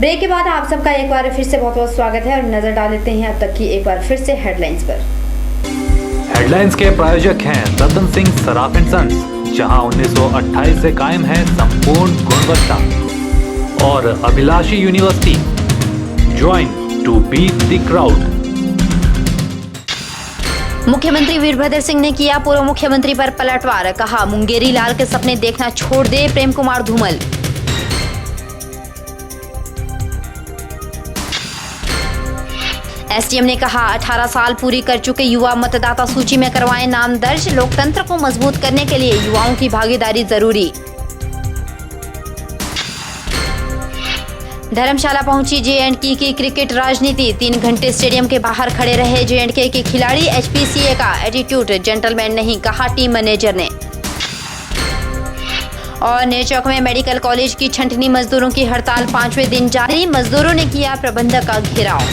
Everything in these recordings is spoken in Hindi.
ब्रेक के बाद आप सबका एक बार फिर से बहुत बहुत स्वागत है और नजर डाल लेते हैं अब तक की एक बार फिर से हेडलाइंस पर। हेडलाइंस के प्रायोजक हैं रतन सिंह सराफ एंड सन्स, जहां 1928 से कायम है संपूर्ण गुणवत्ता, और Abhilashi university, join to beat the crowd. मुख्यमंत्री वीरभद्र सिंह ने किया पूर्व मुख्यमंत्री पर पलटवार, कहा मुंगेरी लाल के सपने देखना छोड़ दे प्रेम कुमार धूमल। एसडीएम ने कहा 18 साल पूरी कर चुके युवा मतदाता सूची में करवाएं नाम दर्ज, लोकतंत्र को मजबूत करने के लिए युवाओं की भागीदारी जरूरी। धर्मशाला पहुंची जे.एंड.के की क्रिकेट राजनीति, 3 घंटे स्टेडियम के बाहर खड़े रहे जे.एंड.के के खिलाड़ी। एचपीसीए का एटीट्यूड जेंटलमैन नहीं, कहा टीम मैनेजर ने। और नेरचौक में मेडिकल कॉलेज की छंटनी मजदूरों की हड़ताल 5वें दिन जारी, मजदूरों ने किया प्रबंधक का घेराव।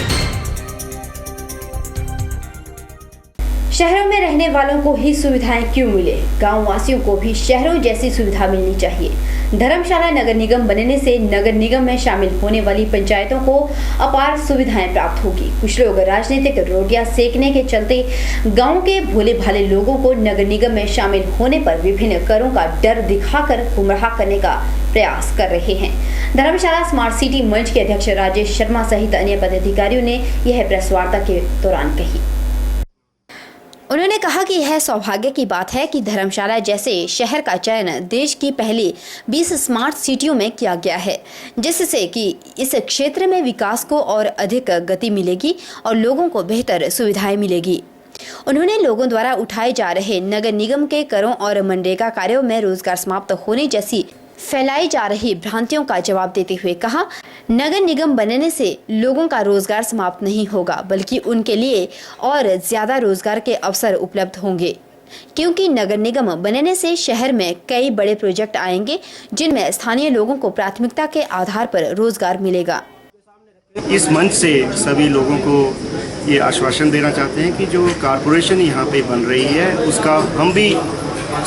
शहरों में रहने वालों को ही सुविधाएं क्यों मिले, गांव वासियों को भी शहरों जैसी सुविधा मिलनी चाहिए। धर्मशाला नगर निगम बनने से नगर निगम में शामिल होने वाली पंचायतों को अपार सुविधाएं प्राप्त होगी। कुछ लोग राजनीतिक रोटियां सेकने के चलते गांव के भोले भाले लोगों को नगर निगम में शामिल होने पर विभिन्न करों का डर दिखाकर गुमराह करने का प्रयास कर रहे हैं। धर्मशाला स्मार्ट सिटी मंच के अध्यक्ष राजेश शर्मा सहित अन्य पदाधिकारियों ने यह प्रेस वार्ता के दौरान कही। उन्होंने कहा कि यह सौभाग्य की बात है कि धर्मशाला जैसे शहर का चयन देश की पहली 20 स्मार्ट सिटियों में किया गया है, जिससे कि इस क्षेत्र में विकास को और अधिक गति मिलेगी और लोगों को बेहतर सुविधाएं मिलेगी। उन्होंने लोगों द्वारा उठाए जा रहे नगर निगम के करों और मनरेगा कार्यों में रोजगार समाप्त होने जैसी फैलाई जा रही भ्रांतियों का जवाब देते हुए कहा, नगर निगम बनने से लोगों का रोजगार समाप्त नहीं होगा, बल्कि उनके लिए और ज्यादा रोजगार के अवसर उपलब्ध होंगे, क्योंकि नगर निगम बनने से शहर में कई बड़े प्रोजेक्ट आएंगे जिनमें स्थानीय लोगों को प्राथमिकता के आधार पर रोजगार मिलेगा। इस मंच से सभी लोगों को ये आश्वासन देना चाहते हैं कि जो कारपोरेशन यहाँ पे बन रही है उसका हम भी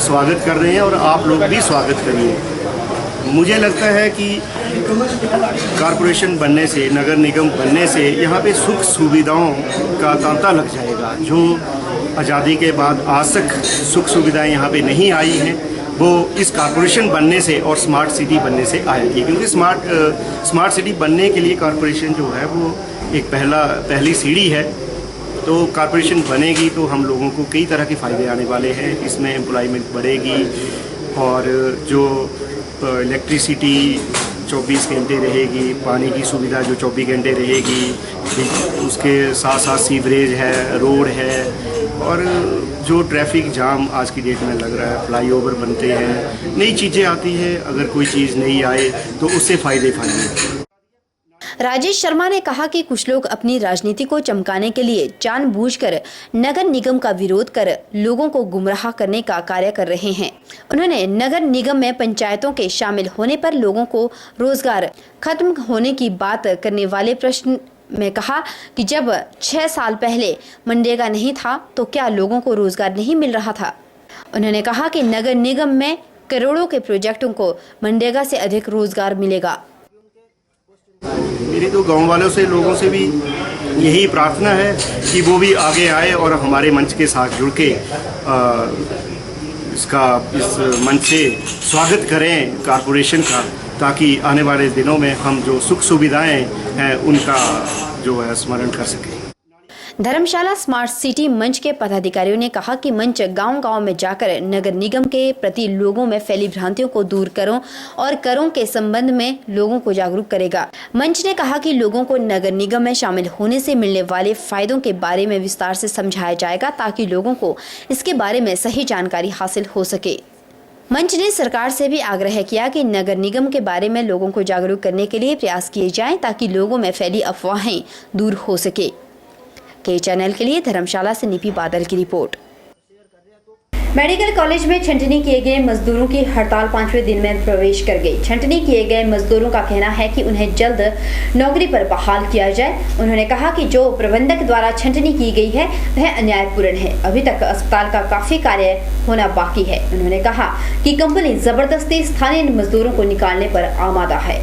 स्वागत कर रहे हैं और आप लोग भी स्वागत करिए। मुझे लगता है कि कारपोरेशन बनने से, नगर निगम बनने से यहाँ पे सुख सुविधाओं का तांता लग जाएगा। जो आज़ादी के बाद आज तक सुख सुविधाएं यहाँ पे नहीं आई हैं, वो इस कारपोरेशन बनने से और स्मार्ट सिटी बनने से आएगी। क्योंकि स्मार्ट सिटी बनने के लिए कारपोरेशन जो है वो एक पहली सीढ़ी है। तो कारपोरेशन बनेगी तो हम लोगों को कई तरह के फ़ायदे आने वाले हैं। इसमें एम्प्लॉयमेंट बढ़ेगी और जो इलेक्ट्रिसिटी 24 घंटे रहेगी, पानी की सुविधा जो 24 घंटे रहेगी, उसके साथ साथ सीवरेज है, रोड है, और जो ट्रैफिक जाम आज की डेट में लग रहा है, फ्लाईओवर बनते हैं, नई चीज़ें आती हैं। अगर कोई चीज़ नहीं आए तो उससे फ़ायदे। राजेश शर्मा ने कहा कि कुछ लोग अपनी राजनीति को चमकाने के लिए जानबूझकर नगर निगम का विरोध कर लोगों को गुमराह करने का कार्य कर रहे हैं। उन्होंने नगर निगम में पंचायतों के शामिल होने पर लोगों को रोजगार खत्म होने की बात करने वाले प्रश्न में कहा कि जब 6 साल पहले मनरेगा नहीं था तो क्या लोगों को रोजगार नहीं मिल रहा था। उन्होंने कहा कि नगर निगम में करोड़ों के प्रोजेक्टों को मनरेगा से अधिक रोजगार मिलेगा। मेरी तो गांव वालों से, लोगों से भी यही प्रार्थना है कि वो भी आगे आए और हमारे मंच के साथ जुड़ के इस मंच से स्वागत करें कारपोरेशन का, ताकि आने वाले दिनों में हम जो सुख सुविधाएं हैं उनका जो है स्मरण कर सकें। धर्मशाला स्मार्ट सिटी मंच के पदाधिकारियों ने कहा कि मंच गांव-गांव में जाकर नगर निगम के प्रति लोगों में फैली भ्रांतियों को दूर करों के संबंध में लोगों को जागरूक करेगा। मंच ने कहा कि लोगों को नगर निगम में शामिल होने से मिलने वाले फायदों के बारे में विस्तार से समझाया जाएगा, ताकि लोगों को इसके बारे में सही जानकारी हासिल हो सके। मंच ने सरकार से भी आग्रह किया कि नगर निगम के बारे में लोगों को जागरूक करने के लिए प्रयास किए जाएं, ताकि लोगों में फैली अफवाहें दूर हो सके। के चैनल के लिए धर्मशाला से निपी बादल की रिपोर्ट। मेडिकल कॉलेज में छंटनी किए गए मजदूरों की हड़ताल 5वें दिन में प्रवेश कर गई। छंटनी किए गए मजदूरों का कहना है कि उन्हें जल्द नौकरी पर बहाल किया जाए। उन्होंने कहा कि जो प्रबंधक द्वारा छंटनी की गई है वह अन्यायपूर्ण है। अभी तक अस्पताल का काफी कार्य होना बाकी है। उन्होंने कहा कि कंपनी जबरदस्ती स्थानीय मजदूरों को निकालने पर आमादा है।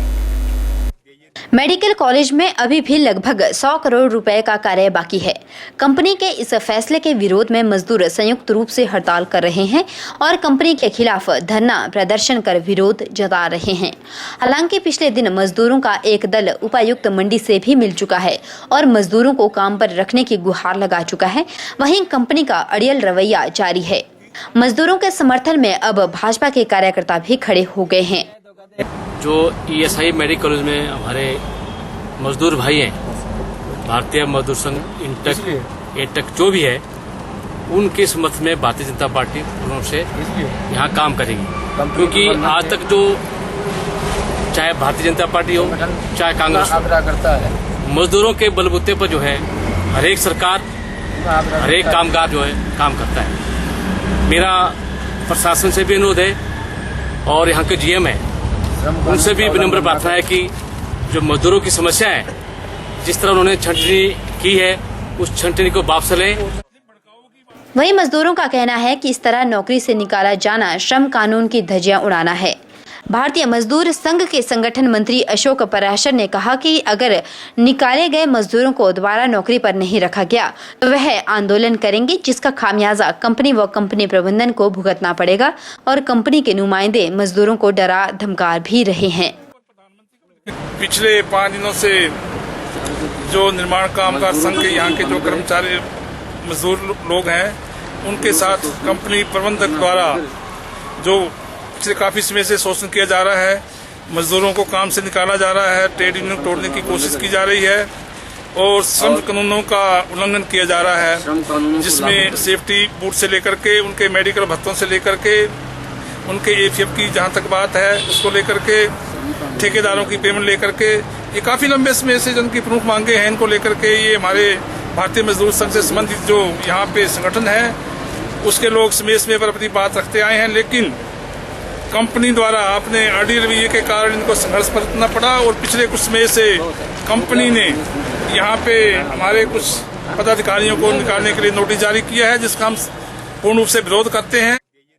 मेडिकल कॉलेज में अभी भी लगभग 100 करोड़ रुपए का कार्य बाकी है। कंपनी के इस फैसले के विरोध में मजदूर संयुक्त रूप से हड़ताल कर रहे हैं और कंपनी के खिलाफ धरना प्रदर्शन कर विरोध जता रहे हैं। हालांकि पिछले दिन मजदूरों का एक दल उपायुक्त मंडी से भी मिल चुका है और मजदूरों को काम पर रखने की गुहार लगा चुका है। वहीं कंपनी का अड़ियल रवैया जारी है। मजदूरों के समर्थन में अब भाजपा के कार्यकर्ता भी खड़े हो गए हैं। जो ESI मेडिकल कॉलेज में हमारे मजदूर भाई हैं, भारतीय मजदूर संघ इंटक एटक जो भी है, उनके समर्थन में भारतीय जनता पार्टी पूर्ण रूप से यहाँ काम करेगी। क्योंकि आज तक जो चाहे भारतीय जनता पार्टी हो चाहे कांग्रेस हो, मजदूरों के बलबूते पर जो है हर एक सरकार हर एक कामगार जो है काम करता है। मेरा प्रशासन से भी अनुरोध है और यहाँ के GM है उनसे भी विनम्र प्रार्थना है कि जो मजदूरों की समस्या है, जिस तरह उन्होंने छंटनी की है, उस छंटनी को वापस लें। वहीं मजदूरों का कहना है कि इस तरह नौकरी से निकाला जाना श्रम कानून की धज्जियां उड़ाना है। भारतीय मजदूर संघ के संगठन मंत्री अशोक पराशर ने कहा कि अगर निकाले गए मजदूरों को दोबारा नौकरी पर नहीं रखा गया तो वह आंदोलन करेंगे, जिसका खामियाजा कंपनी व कंपनी प्रबंधन को भुगतना पड़ेगा और कंपनी के नुमाइंदे मजदूरों को डरा धमका भी रहे हैं। पिछले 5 दिनों से जो निर्माण कामगार संघ के यहाँ के जो कर्मचारी मजदूर लोग हैं, उनके साथ कंपनी प्रबंधक द्वारा जो पिछले काफी समय से शोषण किया जा रहा है, मजदूरों को काम से निकाला जा रहा है, ट्रेड यूनियन तोड़ने की कोशिश की जा रही है और श्रम कानूनों का उल्लंघन किया जा रहा है, जिसमें सेफ्टी बूट से लेकर के उनके मेडिकल भत्तों से लेकर के उनके AFF की जहां तक बात है उसको लेकर के ठेकेदारों की पेमेंट लेकर के, ये काफी लंबे समय से जिनकी प्रमुख मांगे हैं, इनको लेकर के ये हमारे भारतीय मजदूर संघ से संबंधित जो यहाँ पे संगठन है उसके लोग समय समय पर अपनी बात रखते आए हैं। लेकिन कंपनी द्वारा अपने अड़ियल रवैये के कारण इनको संघर्ष करना पड़ा और पिछले कुछ समय से कंपनी ने यहाँ पे हमारे कुछ पदाधिकारियों को निकालने के लिए नोटिस जारी किया है, जिसका हम पूर्ण रूप से विरोध करते हैं।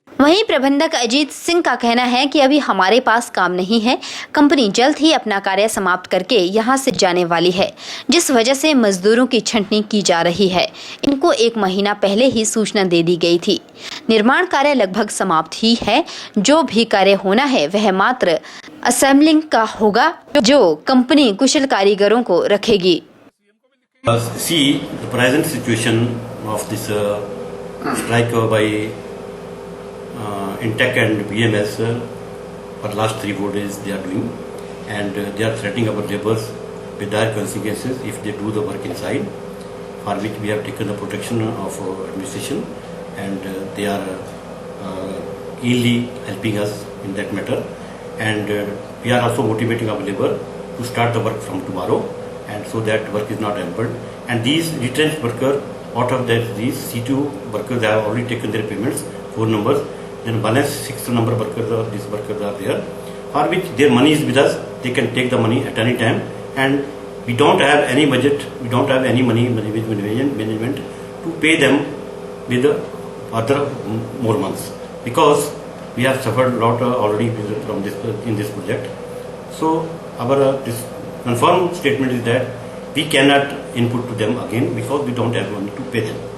वहीं प्रबंधक अजीत सिंह का कहना है कि अभी हमारे पास काम नहीं है, कंपनी जल्द ही अपना कार्य समाप्त करके यहां से जाने वाली है, जिस वजह से मजदूरों की छंटनी की जा रही है। इनको 1 महीना पहले ही सूचना दे दी गई थी। निर्माण कार्य लगभग समाप्त ही है। जो भी कार्य होना है वह मात्र असेंबलिंग का होगा, जो कंपनी कुशल कारीगरों को रखेगी। See the present situation of this strike by Intech and BMS for last 3-4 days they are doing, and they are threatening our laborers with dire consequences if they do the work inside, for which we have taken the protection of administration, and they are keenly helping us in that matter, and we are also motivating our labor to start the work from tomorrow, and so that work is not hampered. And these retrenched workers, out of that these C2 workers have already taken their payments, 4 numbers. Then balance 6 number workers or these workers are there, for which their money is with us. They can take the money at any time, and we don't have any budget. We don't have any money with management to pay them with the other more months, because we have suffered a lot already from this in this project. So our this confirmed statement is that we cannot input to them again because we don't have money to pay them.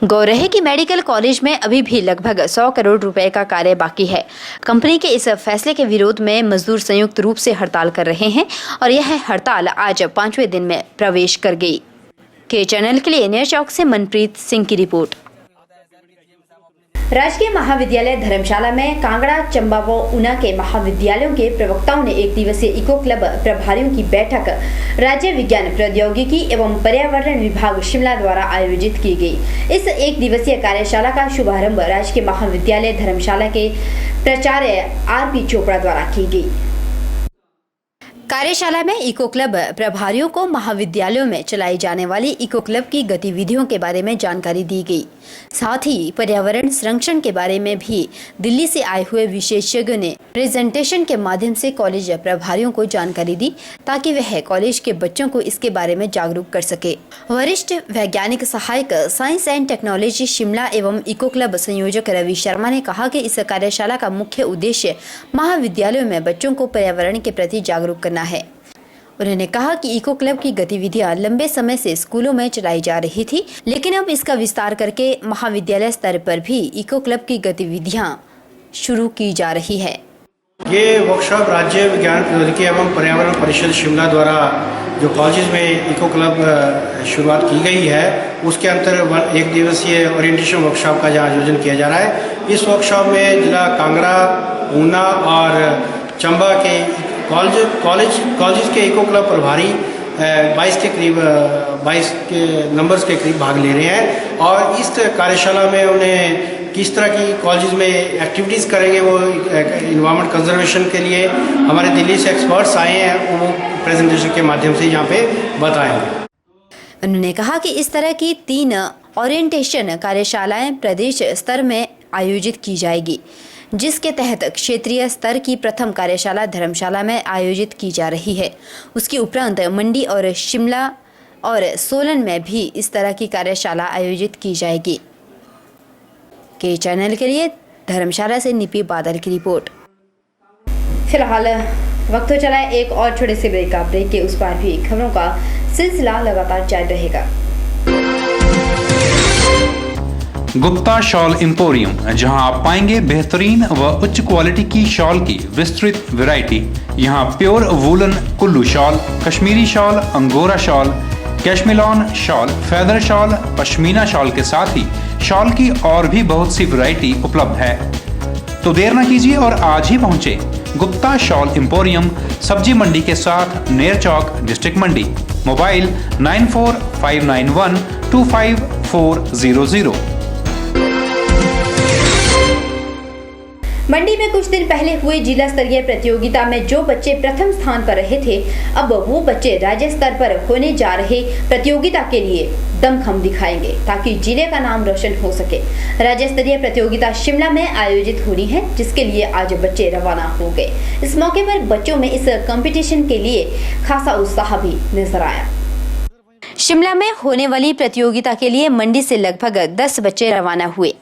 गौर है कि मेडिकल कॉलेज में अभी भी लगभग 100 करोड़ रुपए का कार्य बाकी है। कंपनी के इस फैसले के विरोध में मजदूर संयुक्त रूप से हड़ताल कर रहे हैं और यह हड़ताल आज 5वें दिन में प्रवेश कर गई। के चैनल के लिए नया चौक से मनप्रीत सिंह की रिपोर्ट। राजकीय महाविद्यालय धर्मशाला में कांगड़ा, चंबा व ऊना के महाविद्यालयों के प्रवक्ताओं ने 1 दिवसीय इको क्लब प्रभारियों की बैठक राज्य विज्ञान प्रौद्योगिकी एवं पर्यावरण विभाग शिमला द्वारा आयोजित की गई। इस 1 दिवसीय कार्यशाला का शुभारंभ राजकीय महाविद्यालय धर्मशाला के प्राचार्य RP चोपड़ा द्वारा की गई। कार्यशाला में इको क्लब प्रभारियों को महाविद्यालयों में चलाई जाने वाली इको क्लब की गतिविधियों के बारे में जानकारी दी गई। साथ ही पर्यावरण संरक्षण के बारे में भी दिल्ली से आए हुए विशेषज्ञों ने प्रेजेंटेशन के माध्यम से कॉलेज प्रभारियों को जानकारी दी, ताकि वह कॉलेज के बच्चों को इसके बारे में जागरूक कर सके। वरिष्ठ वैज्ञानिक सहायक साइंस एंड टेक्नोलॉजी शिमला एवं इको क्लब संयोजक रवि शर्मा ने कहा कि इस कार्यशाला का मुख्य उद्देश्य महाविद्यालयों में बच्चों को पर्यावरण के प्रति जागरूक करना है। उन्होंने कहा कि इको क्लब की गतिविधियां लंबे समय से स्कूलों में चलाई जा रही थी, लेकिन अब इसका विस्तार करके महाविद्यालय स्तर पर भी इको क्लब की गतिविधियां शुरू की जा रही है। ये वर्कशॉप राज्य विज्ञान प्रौद्योगिकी एवं पर्यावरण परिषद शिमला द्वारा जो कॉलेज में इको क्लब शुरुआत की गई है, उसके अंतर एक दिवसीय ओरिएंटेशन वर्कशॉप का जहाँ आयोजन किया जा रहा है। इस वर्कशॉप में जिला कांगड़ा, ऊना और चंबा के कॉलेज के इको क्लब प्रभारी 22 के नंबर्स के करीब भाग ले रहे हैं और इस कार्यशाला में उन्हें किस तरह की कॉलेज में एक्टिविटीज़ करेंगे, वो इन्वायरमेंट कंजर्वेशन के लिए हमारे दिल्ली से एक्सपर्ट्स आए हैं, वो प्रेजेंटेशन के माध्यम से यहाँ पे बताएंगे। उन्होंने कहा कि इस तरह की 3 ओरिएंटेशन कार्यशालाएं प्रदेश स्तर में आयोजित की जाएगी, जिसके तहत क्षेत्रीय स्तर की प्रथम कार्यशाला धर्मशाला में आयोजित की जा रही है। उसके उपरांत मंडी और शिमला और सोलन में भी इस तरह की कार्यशाला आयोजित की जाएगी। के चैनल के लिए धर्मशाला से निपी बादल की रिपोर्ट। फिलहाल वक्त हो चला है एक और छोटे से ब्रेक का। ब्रेक के उस पार भी खबरों का सिलसिला लगातार जारी रहेगा। गुप्ता शॉल एम्पोरियम, जहां आप पाएंगे बेहतरीन व उच्च क्वालिटी की शॉल की विस्तृत वैरायटी। यहां pure woollen Kullu shawl, Kashmiri shawl, angora shawl, cashmilon shawl, feather shawl, pashmina shawl के साथ ही शॉल की और भी बहुत सी वैरायटी उपलब्ध है। तो देर न कीजिए और आज ही पहुंचे गुप्ता शॉल एम्पोरियम, सब्जी मंडी के साथ नेर चौक, डिस्ट्रिक्ट मंडी। मोबाइल 9459125400। मंडी में कुछ दिन पहले हुए जिला स्तरीय प्रतियोगिता में जो बच्चे प्रथम स्थान पर रहे थे, अब वो बच्चे राज्य स्तर पर होने जा रहे प्रतियोगिता के लिए दमखम दिखाएंगे ताकि जिले का नाम रोशन हो सके। राज्य स्तरीय प्रतियोगिता शिमला में आयोजित होनी है, जिसके लिए आज बच्चे रवाना हो गए। इस मौके पर बच्चों में इस कंपटीशन के लिए खासा उत्साह भी नजर आया। शिमला में होने वाली प्रतियोगिता के लिए मंडी से लगभग 10 बच्चे रवाना हुए।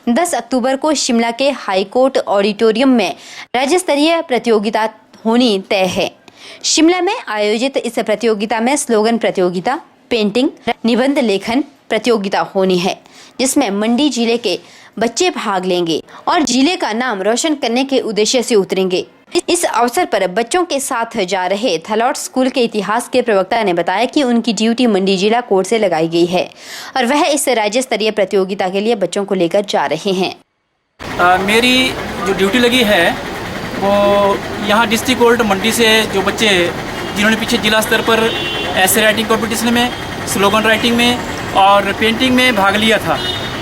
10 अक्टूबर को शिमला के हाई कोर्ट ऑडिटोरियम में राज्य स्तरीय प्रतियोगिता होनी तय है। शिमला में आयोजित इस प्रतियोगिता में स्लोगन प्रतियोगिता, पेंटिंग, निबंध लेखन प्रतियोगिता होनी है, जिसमें मंडी जिले के बच्चे भाग लेंगे और जिले का नाम रोशन करने के उद्देश्य से उतरेंगे। इस अवसर पर बच्चों के साथ जा रहे थलौट स्कूल के इतिहास के प्रवक्ता ने बताया कि उनकी ड्यूटी मंडी जिला कोर्ट से लगाई गई है और वह इस राज्य स्तरीय प्रतियोगिता के लिए बच्चों को लेकर जा रहे हैं। मेरी जो ड्यूटी लगी है वो यहाँ डिस्ट्रिक्ट कोर्ट मंडी से जो बच्चे जिन्होंने पीछे जिला स्तर पर ऐसे राइटिंग कंपटीशन में, स्लोगन राइटिंग में और पेंटिंग में भाग लिया था,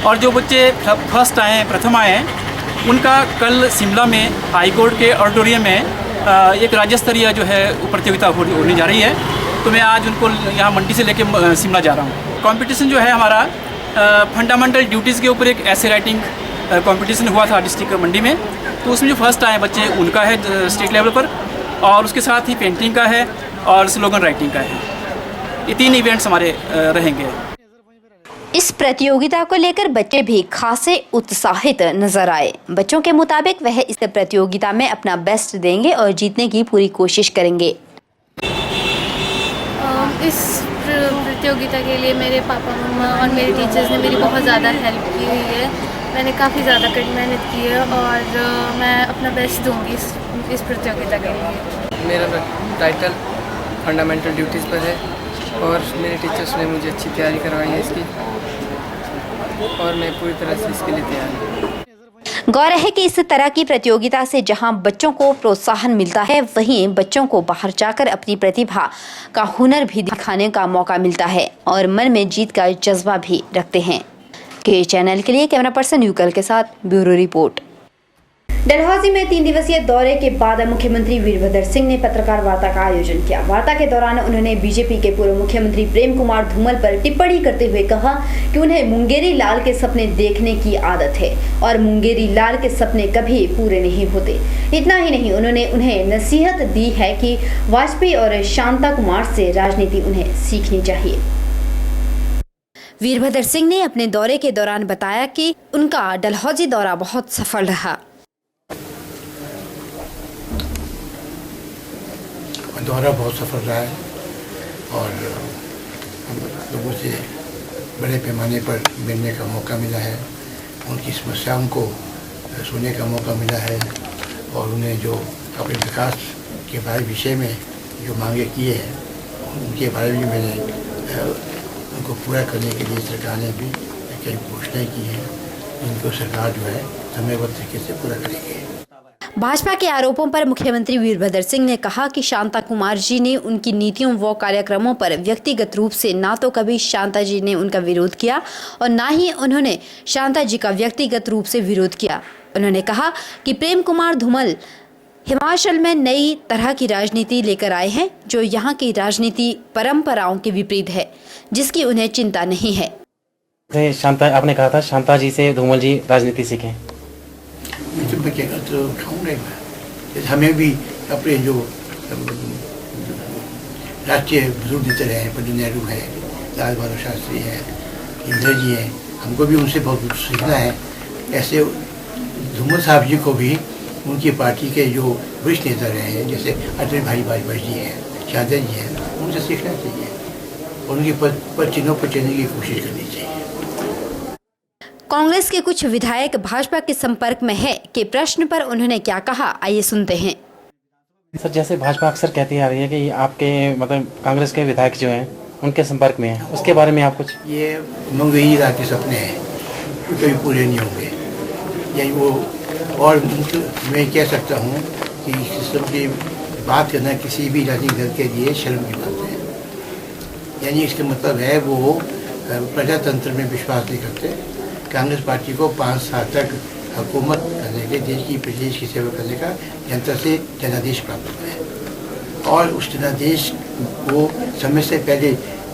और जो बच्चे फर्स्ट आए, प्रथम आए, उनका कल शिमला में हाई कोर्ट के ऑडिटोरियम में एक राज्य स्तरीय जो है प्रतियोगिता होने जा रही है। तो मैं आज उनको यहाँ मंडी से लेके शिमला जा रहा हूँ। कंपटीशन जो है हमारा फंडामेंटल ड्यूटीज़ के ऊपर एक ऐसे राइटिंग कंपटीशन हुआ था डिस्ट्रिक्ट मंडी में। तो उसमें जो फर्स्ट आए बच्चे उनका है स्टेट लेवल पर, और उसके साथ ही पेंटिंग का है और स्लोगन राइटिंग का है। ये 3 इवेंट्स हमारे रहेंगे। इस प्रतियोगिता को लेकर बच्चे भी खासे उत्साहित नजर आए। बच्चों के मुताबिक वह इस प्रतियोगिता में अपना बेस्ट देंगे और जीतने की पूरी कोशिश करेंगे। इस प्रतियोगिता के लिए मेरे पापा, मम्मा और मेरे टीचर्स ने मेरी बहुत ज़्यादा हेल्प की हुई है। मैंने काफ़ी ज़्यादा मेहनत की है और मैं अपना बेस्ट दूंगी इस प्रतियोगिता के लिए। मेरा टाइटल फंडामेंटल ड्यूटीज़ पर है और मेरे टीचर्स ने मुझे अच्छी तैयारी करवाई है इसकी, और मैं पूरी तरह से इसके लिए तैयार हूँ। गौर है कि इस तरह की प्रतियोगिता से जहां बच्चों को प्रोत्साहन मिलता है, वहीं बच्चों को बाहर जाकर अपनी प्रतिभा का हुनर भी दिखाने का मौका मिलता है और मन में जीत का जज्बा भी रखते हैं। के चैनल के लिए कैमरा पर्सन यूकल के साथ ब्यूरो रिपोर्ट। डलहौजी में 3 दिवसीय दौरे के बाद मुख्यमंत्री वीरभद्र सिंह ने पत्रकार वार्ता का आयोजन किया। वार्ता के दौरान उन्होंने बीजेपी के पूर्व मुख्यमंत्री प्रेम कुमार धूमल पर टिप्पणी करते हुए कहा कि उन्हें मुंगेरी लाल के सपने देखने की आदत है और मुंगेरी लाल के सपने कभी पूरे नहीं होते। इतना ही नहीं, उन्होंने उन्हें नसीहत दी है कि वाजपेयी और शांता कुमार से राजनीति उन्हें सीखनी चाहिए। वीरभद्र सिंह ने अपने दौरे के दौरान बताया कि उनका डलहौजी दौरा बहुत सफल रहा। दौरा बहुत सफल रहा है। और हम लोगों से बड़े पैमाने पर मिलने का मौका मिला है, उनकी समस्याओं को सुनने का मौका मिला है और उन्हें जो अपने विकास के बारे विषय में जो मांगे किए हैं उनके बारे में मैंने उनको पूरा करने के लिए सरकार ने भी कई घोषणाएं की हैं, इनको सरकार जो है समयबद्ध तरीके से पूरा करेगी। भाजपा के आरोपों पर मुख्यमंत्री वीरभद्र सिंह ने कहा कि शांता कुमार जी ने उनकी नीतियों व कार्यक्रमों पर व्यक्तिगत रूप से ना तो कभी शांता जी ने उनका विरोध किया और ना ही उन्होंने शांता जी का व्यक्तिगत रूप से विरोध किया। उन्होंने कहा कि प्रेम कुमार धूमल हिमाचल में नई तरह की राजनीति लेकर आए हैं जो यहाँ की राजनीति परंपराओं के विपरीत है, जिसकी उन्हें चिंता नहीं है। शांता, आपने कहा था शांता जी से धूमल जी राजनीति सीखें। मैं क्या तो उठाऊंगा, हमें भी अपने जो राष्ट्रीय बुजुर्ग नेता रहे हैं, पंडित नेहरू है, लाल बहादुर शास्त्री है, इंदिरा जी हैं, हमको भी उनसे बहुत कुछ सीखना है। ऐसे धूमल साहब जी को भी उनकी पार्टी के जो वरिष्ठ नेता रहे हैं, जैसे अटल भाई वाजपेयी जी हैं, शांता जी हैं, उनसे सीखना चाहिए और उनके पद चिन्हों पर चलने की कोशिश करनी चाहिए। कांग्रेस के कुछ विधायक भाजपा के संपर्क में है के प्रश्न पर उन्होंने क्या कहा, आइए सुनते हैं। सर, जैसे भाजपा अक्सर कहती आ रही है कि आपके मतलब कांग्रेस के विधायक जो हैं उनके संपर्क में है, उसके बारे में आप कुछ? ये मंगई रात के सपने हैं, कभी पूरे नहीं होंगे। यही वो, और मैं कह सकता हूँ कि सिस्टम की बात करना किसी भी राजनीतिक दल के लिए शर्म की बात है। यानी इसका मतलब है वो प्रजातंत्र में विश्वास नहीं करते। कांग्रेस पार्टी को 5 साल तक हुकूमत करने के, देश की प्रदेश की सेवा करने का जनता से जनादेश प्राप्त हुआ है और उस जनादेश को समय से पहले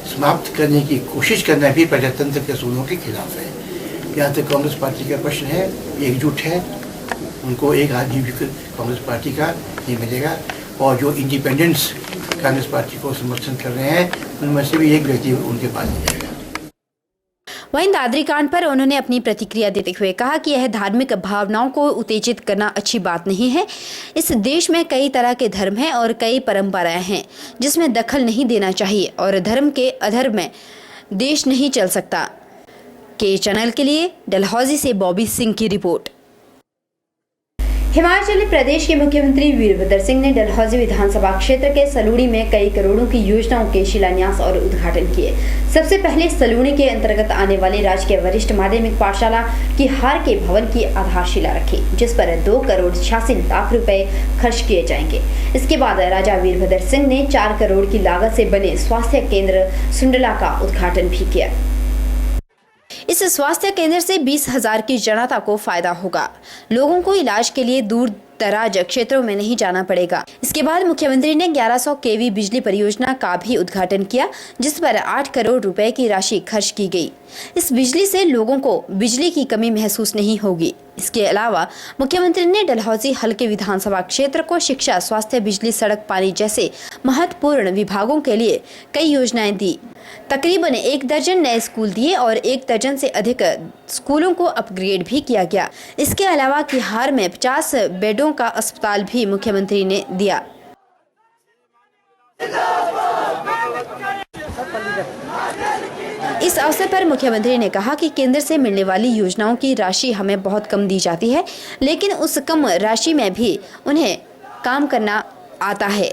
समाप्त करने की कोशिश करना भी प्रजातंत्र के असूलों के खिलाफ है। यहाँ तक कांग्रेस पार्टी का प्रश्न है, एकजुट है, उनको एक आदमी भी कांग्रेस पार्टी का नहीं मिलेगा और जो इंडिपेंडेंट्स कांग्रेस पार्टी को समर्थन कर रहे हैं उनमें से भी एक व्यक्ति उनके पास नहीं जाएगा। वहीं दादरी कांड पर उन्होंने अपनी प्रतिक्रिया देते हुए कहा कि यह धार्मिक भावनाओं को उत्तेजित करना अच्छी बात नहीं है। इस देश में कई तरह के धर्म हैं और कई परंपराएं हैं जिसमें दखल नहीं देना चाहिए और धर्म के अधर्म में देश नहीं चल सकता। के चैनल के लिए डलहौजी से बॉबी सिंह की रिपोर्ट। हिमाचल प्रदेश के मुख्यमंत्री वीरभद्र सिंह ने डलहौजी विधानसभा क्षेत्र के सलूड़ी में कई करोड़ों की योजनाओं के शिलान्यास और उद्घाटन किए। सबसे पहले सलूड़ी के अंतर्गत आने वाली राजकीय वरिष्ठ माध्यमिक पाठशाला की हार के भवन की आधारशिला रखी, जिस पर 2 करोड़ 86 लाख रुपए खर्च किए जाएंगे। इसके बाद राजा वीरभद्र सिंह ने 4 करोड़ की लागत से बने स्वास्थ्य केंद्र सुंडला का उद्घाटन भी किया। इस स्वास्थ्य केंद्र से 20,000 की जनता को फायदा होगा। लोगों को इलाज के लिए दूर दराज क्षेत्रों में नहीं जाना पड़ेगा। इसके बाद मुख्यमंत्री ने 1100 केवी बिजली परियोजना का भी उद्घाटन किया, जिस पर 8 करोड़ रुपए की राशि खर्च की गई। इस बिजली से लोगों को बिजली की कमी महसूस नहीं होगी। इसके अलावा मुख्यमंत्री ने डलहौजी हल्के विधानसभा क्षेत्र को शिक्षा, स्वास्थ्य, बिजली, सड़क, पानी जैसे महत्वपूर्ण विभागों के लिए कई योजनाएं दी। तकरीबन 1 दर्जन नए स्कूल दिए और 1 दर्जन से अधिक स्कूलों को अपग्रेड भी किया गया। इसके अलावा किहार में 50 बेडों का अस्पताल भी मुख्यमंत्री ने दिया। इस अवसर पर मुख्यमंत्री ने कहा कि केंद्र से मिलने वाली योजनाओं की राशि हमें बहुत कम दी जाती है, लेकिन उस कम राशि में भी उन्हें काम करना आता है।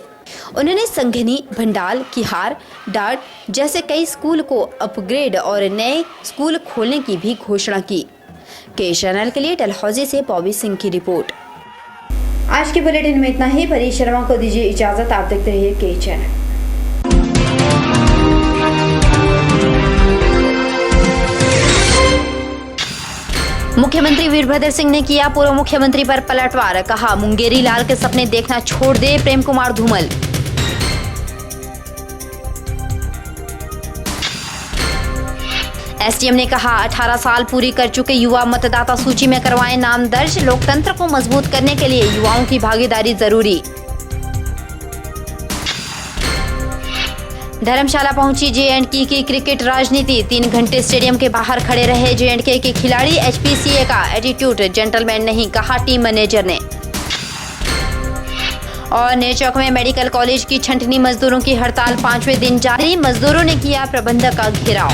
उन्होंने संघनी, भंडाल, किहार, डाट जैसे कई स्कूल को अपग्रेड और नए स्कूल खोलने की भी घोषणा की। के चैनल के लिए डलहौजी से बॉबी सिंह की रिपोर्ट। आज के बुलेटिन में इतना ही। परी शर्मा को दीजिए इजाजत। आप देखते रहिए के चैनल। मुख्यमंत्री वीरभद्र सिंह ने किया पूर्व मुख्यमंत्री पर पलटवार। कहा, मुंगेरी लाल के सपने देखना छोड़ दे प्रेम कुमार धूमल। एसडीएम ने कहा, 18 साल पूरी कर चुके युवा मतदाता सूची में करवाएं नाम दर्ज। लोकतंत्र को मजबूत करने के लिए युवाओं की भागीदारी जरूरी। धर्मशाला पहुंची जे.एंड.के की क्रिकेट राजनीति। 3 घंटे स्टेडियम के बाहर खड़े रहे जे.एंड.के के खिलाड़ी। एचपीसीए का एटीट्यूड जेंटलमैन नहीं, कहा टीम मैनेजर ने। और नेरचौक में मेडिकल कॉलेज की छंटनी मजदूरों की हड़ताल 5वें दिन जारी। मजदूरों ने किया प्रबंधक का घेराव।